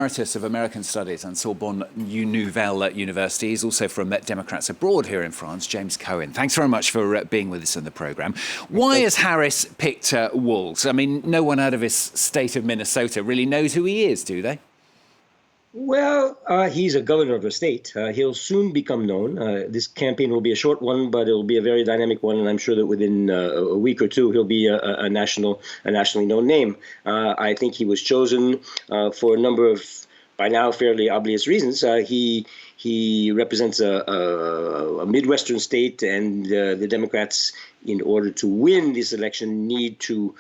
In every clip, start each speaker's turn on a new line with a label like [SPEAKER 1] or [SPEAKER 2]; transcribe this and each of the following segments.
[SPEAKER 1] Emeritus of American Studies and Sorbonne Nouvelle University. He's also from Democrats Abroad here in France, James Cohen. Thanks very much for being with us in the programme. Why has Harris picked Walz? I mean, no one out of his state of Minnesota really knows who he is, do they?
[SPEAKER 2] Well, he's a governor of a state. He'll soon become known. This campaign will be a short one, but it'll be a very dynamic one, and I'm sure that within a week or two, he'll be a nationally known name. I think he was chosen for a number of, by now, fairly obvious reasons. He represents a Midwestern state, and the Democrats, in order to win this election, need to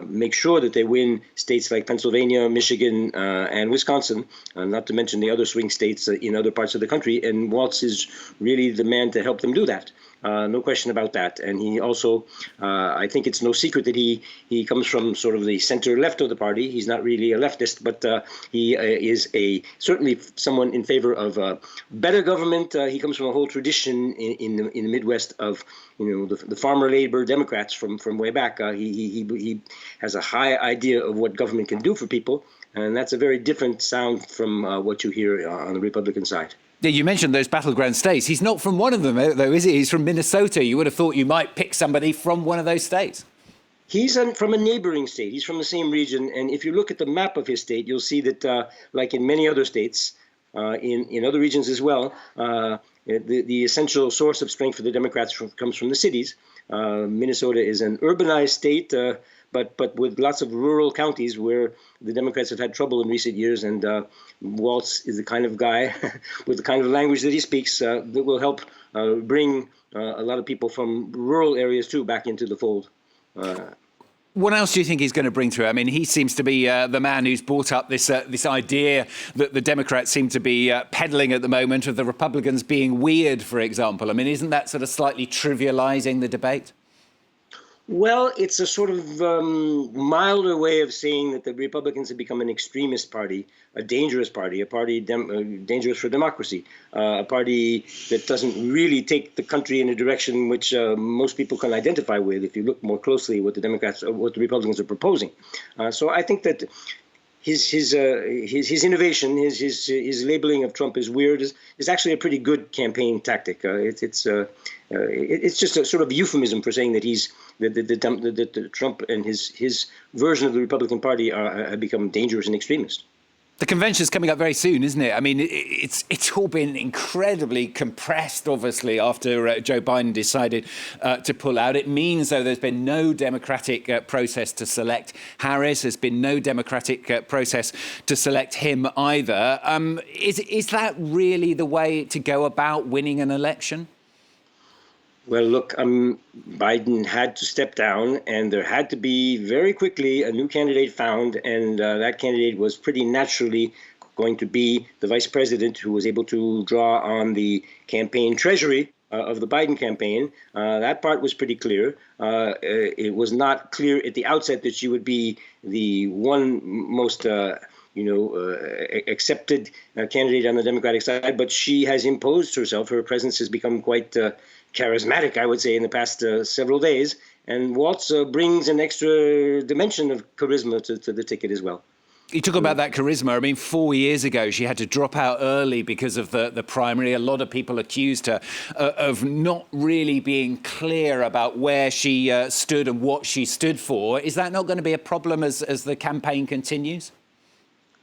[SPEAKER 2] make sure that they win states like Pennsylvania, Michigan, and Wisconsin, not to mention the other swing states in other parts of the country. And Walz is really the man to help them do that. No question about that. And he also, I think it's no secret that he comes from sort of the center left of the party. He's not really a leftist, but he is certainly someone in favor of better government. He comes from a whole tradition in the Midwest of, the farmer labor Democrats from way back. He has a high idea of what government can do for people, and that's a very different sound from what you hear on the Republican side.
[SPEAKER 1] Yeah, you mentioned those battleground states. He's not from one of them, though, is he? He's from Minnesota. You would have thought you might pick somebody from one of those states.
[SPEAKER 2] He's from a neighboring state. He's from the same region. And if you look at the map of his state, you'll see that, like in many other states, in other regions as well, the essential source of strength for the Democrats comes from the cities. Minnesota is an urbanized state, but with lots of rural counties where the Democrats have had trouble in recent years. And Walz is the kind of guy with the kind of language that he speaks that will help bring a lot of people from rural areas, too, back into the fold.
[SPEAKER 1] What else do you think he's going to bring through? I mean, he seems to be the man who's brought up this idea that the Democrats seem to be peddling at the moment of the Republicans being weird, for example. I mean, isn't that sort of slightly trivializing the debate?
[SPEAKER 2] Well, it's a sort of milder way of saying that the Republicans have become an extremist party, a dangerous party, a party dangerous for democracy, a party that doesn't really take the country in a direction which most people can identify with if you look more closely at what the Republicans are proposing. So I think that his innovation, his labeling of Trump as weird is actually a pretty good campaign tactic. It's just a sort of euphemism for saying that that Trump and his version of the Republican Party have become dangerous and extremist.
[SPEAKER 1] The convention's coming up very soon, isn't it? I mean, it's all been incredibly compressed, obviously, after Joe Biden decided to pull out. It means, though, there's been no democratic process to select Harris. There's been no democratic process to select him either. Is that really the way to go about winning an election?
[SPEAKER 2] Well, look, Biden had to step down, and there had to be very quickly a new candidate found, and that candidate was pretty naturally going to be the vice president, who was able to draw on the campaign treasury of the Biden campaign. That part was pretty clear. It was not clear at the outset that she would be the one most accepted candidate on the Democratic side, but she has imposed herself. Her presence has become quite charismatic, I would say, in the past several days. And Walz brings an extra dimension of charisma to the ticket as well.
[SPEAKER 1] You talk about that charisma. I mean, 4 years ago, she had to drop out early because of the primary. A lot of people accused her of not really being clear about where she stood and what she stood for. Is that not going to be a problem as the campaign continues?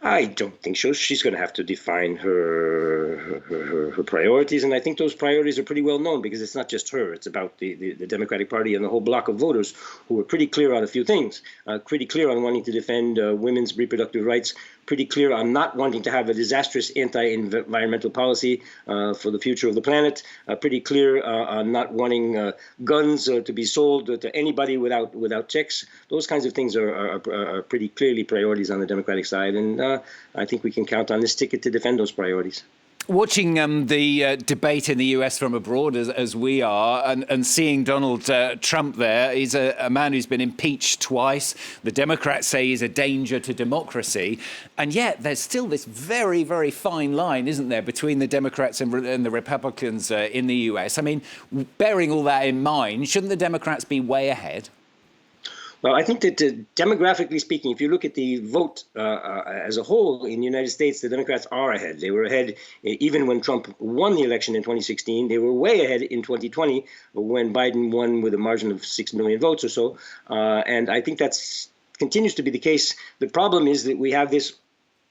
[SPEAKER 2] I don't think so. She's going to have to define her priorities, and I think those priorities are pretty well known because it's not just her. It's about the Democratic Party and the whole block of voters who are pretty clear on a few things, pretty clear on wanting to defend women's reproductive rights, pretty clear on not wanting to have a disastrous anti-environmental policy for the future of the planet, pretty clear on not wanting guns to be sold to anybody without checks. Those kinds of things are pretty clearly priorities on the Democratic side, and I think we can count on this ticket to defend those priorities.
[SPEAKER 1] Watching the debate in the US from abroad, as we are, and seeing Donald Trump there, he's a man who's been impeached twice. The Democrats say he's a danger to democracy. And yet there's still this very, very fine line, isn't there, between the Democrats and the Republicans in the US? I mean, bearing all that in mind, shouldn't the Democrats be way ahead?
[SPEAKER 2] Well, I think that demographically speaking, if you look at the vote as a whole in the United States, the Democrats are ahead. They were ahead even when Trump won the election in 2016. They were way ahead in 2020 when Biden won with a margin of 6 million votes or so. And I think that's continues to be the case. The problem is that we have this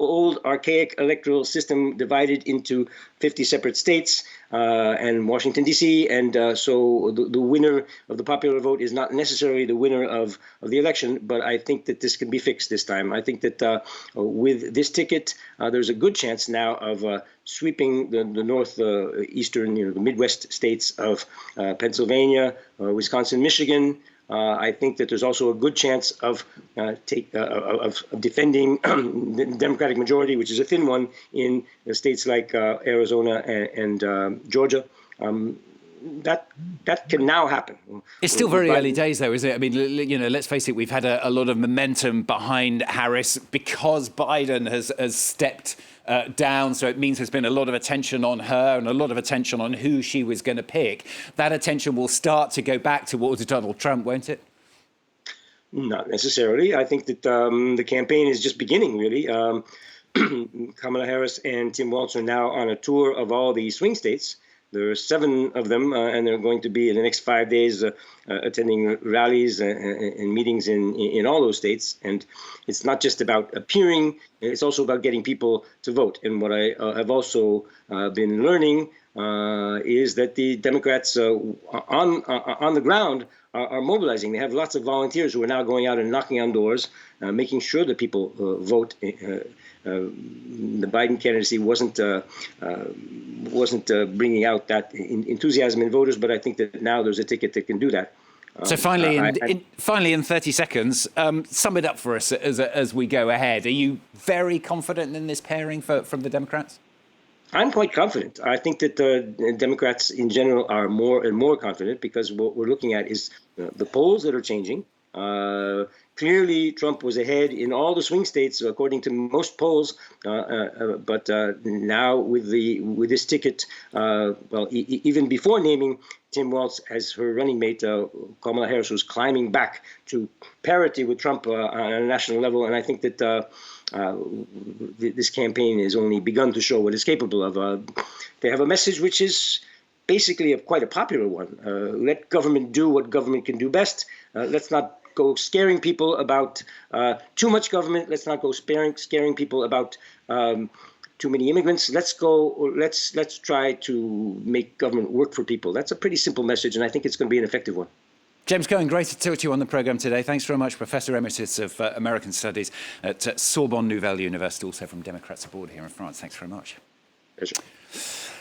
[SPEAKER 2] old archaic electoral system divided into 50 separate states and Washington, D.C. And so the winner of the popular vote is not necessarily the winner of the election. But I think that this can be fixed this time. I think that with this ticket, there's a good chance now of sweeping the northeastern, the Midwest states of Pennsylvania, Wisconsin, Michigan. I think that there's also a good chance of defending the Democratic majority, which is a thin one, in states like Arizona and Georgia. That can now happen.
[SPEAKER 1] It's still very early days, though, isn't it? I mean, let's face it, we've had a lot of momentum behind Harris because Biden has stepped down. So it means there's been a lot of attention on her and a lot of attention on who she was going to pick. That attention will start to go back towards Donald Trump, won't it?
[SPEAKER 2] Not necessarily. I think that the campaign is just beginning, really. Kamala Harris and Tim Walz are now on a tour of all the swing states. There are 7 of them, and they're going to be in the next 5 days attending rallies and meetings in all those states. And it's not just about appearing, it's also about getting people to vote. And what I have also been learning is that the Democrats on the ground are mobilizing. They have lots of volunteers who are now going out and knocking on doors, making sure that people vote. The Biden candidacy wasn't bringing out that enthusiasm in voters, but I think that now there's a ticket that can do that.
[SPEAKER 1] So finally, in 30 seconds, sum it up for us as we go ahead. Are you very confident in this pairing from the Democrats?
[SPEAKER 2] I'm quite confident. I think that the Democrats in general are more and more confident because what we're looking at is the polls that are changing. Clearly, Trump was ahead in all the swing states, according to most polls. But now with this ticket, even before naming Tim Walz as her running mate, Kamala Harris was climbing back to parity with Trump on a national level. And I think that this campaign has only begun to show what it's capable of. They have a message which is basically quite a popular one. Let government do what government can do best. Let's not go scaring people about too much government. Let's not go scaring people about too many immigrants. Let's try to make government work for people. That's a pretty simple message, and I think it's going to be an effective one.
[SPEAKER 1] James Cohen, great to talk to you on the programme today. Thanks very much, Professor Emeritus of American Studies at Sorbonne Nouvelle University, also from Democrats Abroad here in France. Thanks very much.
[SPEAKER 2] Pleasure.